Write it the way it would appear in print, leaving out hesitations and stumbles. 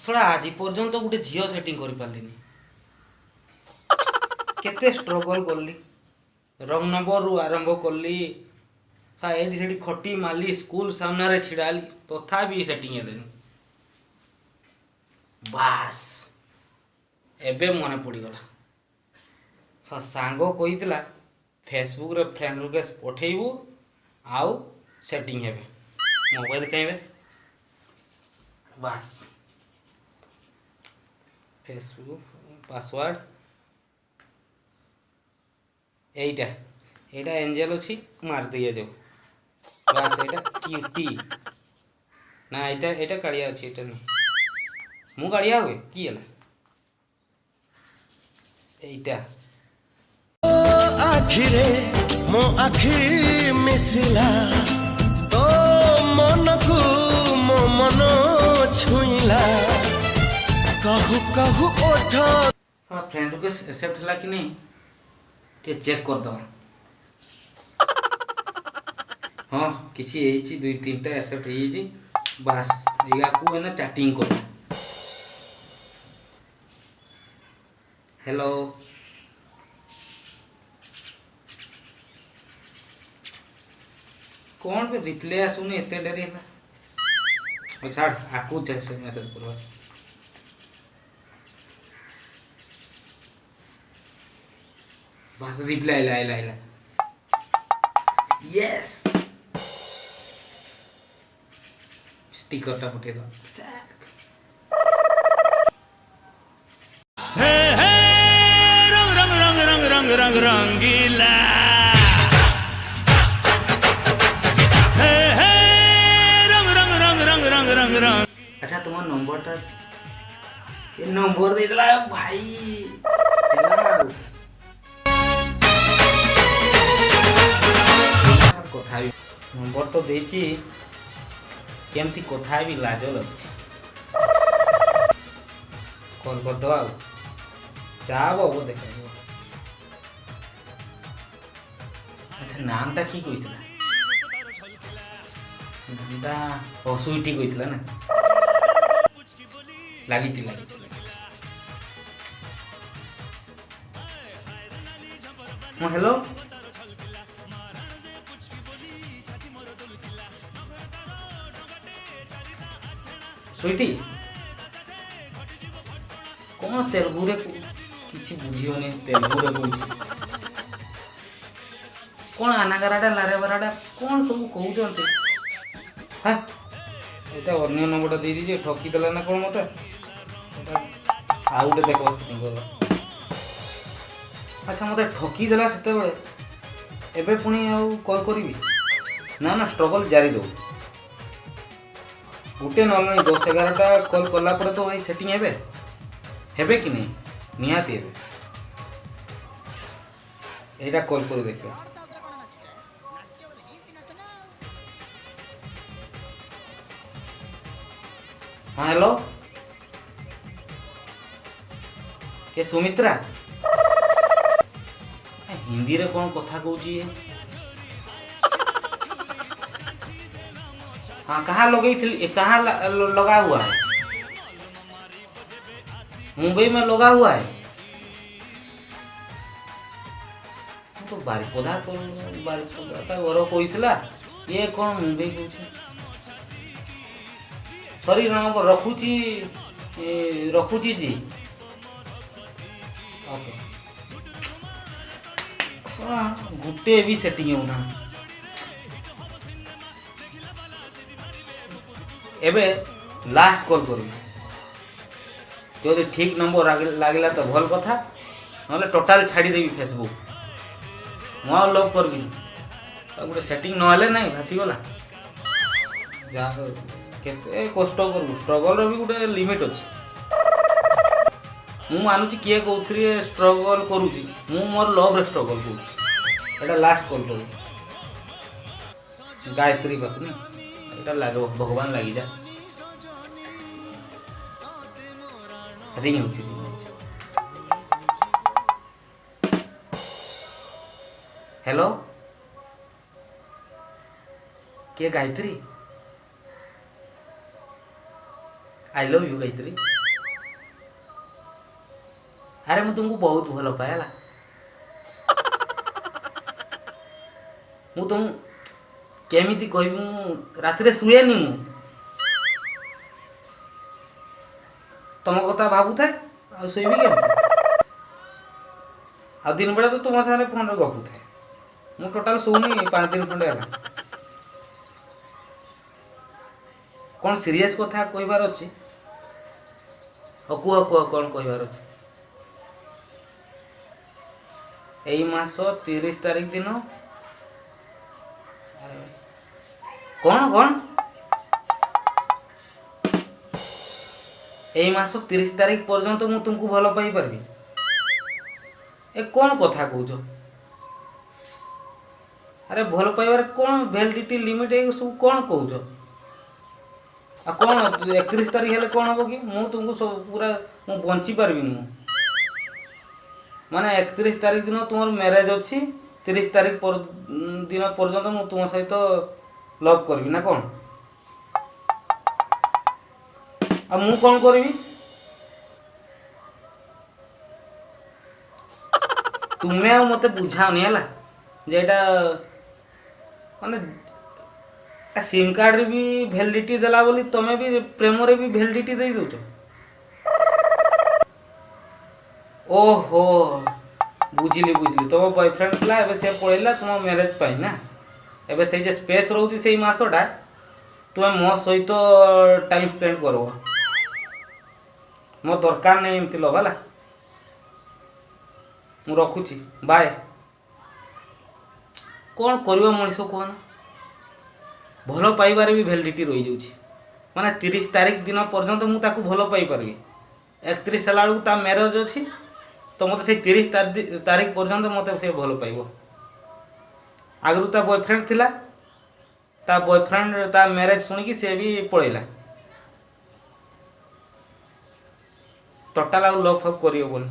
शला आज पर्यंत गोटे झील सेटिंग कर पारलिनी केते स्ट्रगल करली रंग नंबर रु आरंभ करली एठी सेठी खटी मारली स्कूल सामने रे छिड़ाली तथापि सेटिंग हेलेनी बास एबे मने पड़गला सांग कहीला फेसबुक रे फ्रेंड रिक्वेस्ट पठेबू आउ सेटिंग हेबे मोबाइल कहेबे बास फेसबुक पासवर्ड एटा एटा एंजल अच्छी मार दिया जाओ बास एटा क्यूटी ना एटा एटा कालिया अच्छी एटा नहीं मु कालिया हुए की हला एटा आखिरे मो आखि मिसिला तो मन को मो मन छुईला कहू कहू ओठ फ्रेंड रिक्वेस्ट एक्सेप्ट हला कि नहीं टे चेक कर दो हाँ किछि एची दुई तीन टा एक्सेप्ट एची बस या को ना चैटिंग कर हेलो कौन पे रिप्लाई आसुनी एते डेरी है छाड़ आकू मैसेज करवा बस रिप्लाई आइला यस स्टिकर टा पठे दो हे हे रंग रंग रंग रंग रंग रंग रंगीला हे हे रंग रंग रंग रंग रंग रंग रंग अच्छा तुम्हारा नंबर टा ये नंबर दे दिला भाई हेलो कथा नंबर तो देची केमती कथा भी लाज लगुच कॉल कर दो आउ जाबो वो देखा अच्छा नाम टा की कइतला नामटा सुइटी कइतला ना लागिची हेलो स्वीटी कौन तेलुगु रे किछि बुझियोनी तेलुगु रे कहूछि कौन आनागाराडा लारे बराडा कौन सब कहउचंते हां एटा अन्य नंबरटा दे दीजिए ठकी देला ना कौन मते एटा आउटे देखो सिंगल अच्छा मते ठकी देला सेते बेले एबे पुनी आउ कॉल करिवि ना ना स्ट्रगल जारी दो गुटे नॉर्मल 10-11टा कॉल करला पर तो भाई सेटिंग हेबे कि नहीं निहाती हेबे एटा कॉल कर देखो हाँ हेलो के सुमित्रा हिंदी रे कौन कथा कहूची हाँ कहाँ कहाँ लगा हुआ है मुंबई में लगा हुआ है तो बारिपदा घर कहला ये कौन मुंबई कहूँ सॉरी रखुची जी ओके गुटे भी सेटिंग होना एबे लास्ट कॉल करू जो ठीक नंबर लागला तो भल कथा ना टोटाल छाड़ी देवी फेसबुक मु लव करबी गोटे सेटिंग नहले ना भासीगला जा केते कष्ट करू स्ट्रगल भी गोटे लिमिट अच्छी मु मानुची किए कौथि स्ट्रगल करूची मु मोर लव रे स्ट्रगल करूची एटा लास्ट कॉल करू गायत्री पत्नी एटा लागो भगवान लागी जा रिंग होची हेलो के Gayatri I love you Gayatri. अरे मैं तुमको बहुत भल पाए है मु तुम केमिति कहबी मु रातिरे शुएनी मु तुम कथा भावु थाए आ शोबी केमती आ दिन बेला तो तुम सारे फोन रे गपु थाए मु टोटाल शोनी 5 दिन खंडे है कौन सीरियस कथा कहबार अच्छी कुह कुह कौन कहबार अच्छी यही मास 30 तारीख दिन कौन कौन यही मास 30 तारीख पर्यंत मु तुमको भल पाई पारबी ए कौन कथा कहूच अरे भल पाइबार कौन वैलिडिटी लिमिट है सब कौन कहूच आ कौन 31 तारीख हेले कौन हम कि मु तुमको सब पूरा मु बंची पारबी मु माने 31 तारीख दिन तुम मैरिज अच्छी 30 तारीख दिन पर्यंत मु तुम सहित लव करबी ना कौन आ मु कौन करबी तुम्हें आ मते बुझाओनी है जेटा माने सिम कार्ड रे भी वैलिडिटी देला बोली तमे भी प्रेम रे भी वैलिडिटी दे दउछ ओहो बुझिली बुझिली तुम बॉयफ्रेंड थला एबे से पळेला तुम मैरिज पाई ना एबे से जे स्पेस रहउची सेही मासोटा तुम मो सहित टाइम स्पेंड करबो मो दरकार नहीं एमती लो बाला मु रखुची बाय कौन करबो मनीष कोन भल पाइबार भी वैलिडिटी रही जाउची माने 30 तारीख दिन पर्यंत मु ताकू भल पाई पारबी 31 हला बेलू ता मैरिज अछि तो मते से 30 तारीख पर्यंत मते से भल पाइबो आगरु ता बॉयफ्रेंड थिला ता बॉयफ्रेंड ता मैरिज सुनी कि से भी पळेला टोटल आ लव फव करियो बोल